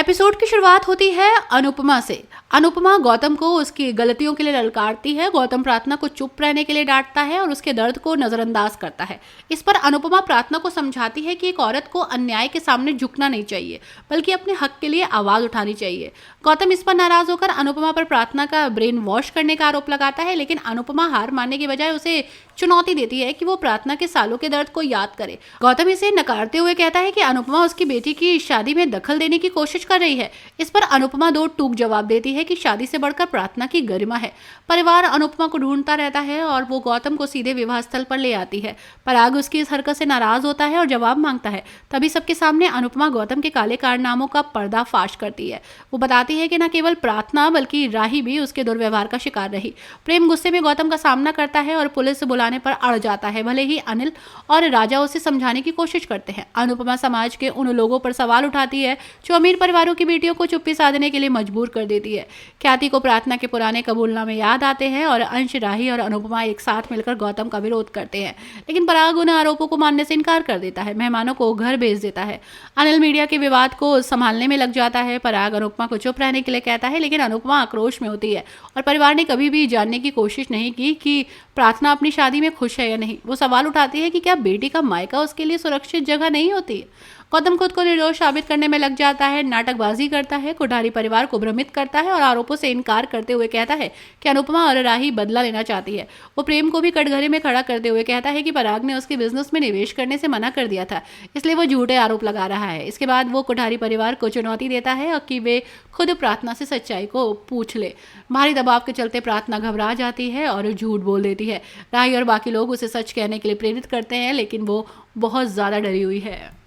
Episode की शुरुआत होती है अनुपमा से। अनुपमा गौतम को उसकी गलतियों के लिए ललकारती है। गौतम प्रार्थना को चुप रहने के लिए डांटता है और उसके दर्द को नजरअंदाज करता है। इस पर अनुपमा प्रार्थना को समझाती है कि एक औरत को अन्याय के सामने झुकना नहीं चाहिए, बल्कि अपने हक के लिए आवाज उठानी चाहिए। गौतम इस पर नाराज होकर अनुपमा पर प्रार्थना का ब्रेन वॉश करने का आरोप लगाता है, लेकिन अनुपमा हार मानने की बजाय उसे चुनौती देती है कि वो प्रार्थना के सालों के दर्द को याद करे। गौतम इसे नकारते हुए कहता है कि अनुपमा उसकी बेटी की शादी में दखल देने की कोशिश कर रही है। इस पर अनुपमा दो टूक जवाब देती है कि शादी से बढ़कर प्रार्थना की गरिमा है। परिवार अनुपमा को ढूंढता रहता है और वो गौतम को सीधे विवाह स्थल पर ले आती है। पराग उसकी इस हरकत से नाराज होता है और जवाब मांगता है। तभी सबके सामने अनुपमा गौतम के काले कारनामों का पर्दाफाश करती है। वो बताती है कि न केवल प्रार्थना बल्कि राही भी उसके दुर्व्यवहार का शिकार रही। प्रेम गुस्से में गौतम का सामना करता है और पुलिस बुलाने पर अड़ जाता है। भले ही अनिल और राजा उसे समझाने की कोशिश करते हैं। अनुपमा समाज के उन लोगों पर सवाल उठाती है जो अमीर परिवारों की बेटियों को चुप्पी साधने के लिए मजबूर कर देती है। ख्याति को प्रार्थना के पुराने कबूलनामे याद आते हैं और अंश, राही और अनुपमा एक साथ मिलकर गौतम का विरोध करते हैं, लेकिन पराग उन आरोपों को मानने से इनकार कर देता है। मेहमानों को घर भेज देता है। अनिल मीडिया के विवाद को संभालने में लग जाता है। पराग अनुपमा को चुप रहने के लिए कहता है, लेकिन अनुपमा आक्रोश में होती है और परिवार ने कभी भी जानने की कोशिश नहीं की कि प्रार्थना अपनी शादी में खुश है या नहीं। वो सवाल उठाती है कि क्या बेटी का मायका उसके लिए सुरक्षित जगह नहीं होती। गौतम खुद को निर्दोष साबित करने में लग जाता है, नाटकबाजी करता है, कोठारी परिवार को भ्रमित करता है और आरोपों से इनकार करते हुए कहता है कि अनुपमा और राही बदला लेना चाहती है। वो प्रेम को भी कटघरे में खड़ा करते हुए कहता है कि पराग ने उसके बिजनेस में निवेश करने से मना कर दिया था, इसलिए वो झूठे आरोप लगा रहा है। इसके बाद वो कोठारी परिवार को चुनौती देता है कि वे खुद प्रार्थना से सच्चाई को पूछ ले। भारी दबाव के चलते प्रार्थना घबरा जाती है और झूठ बोल देती है। राही और बाकी लोग उसे सच कहने के लिए प्रेरित करते हैं, लेकिन वो बहुत ज्यादा डरी हुई है।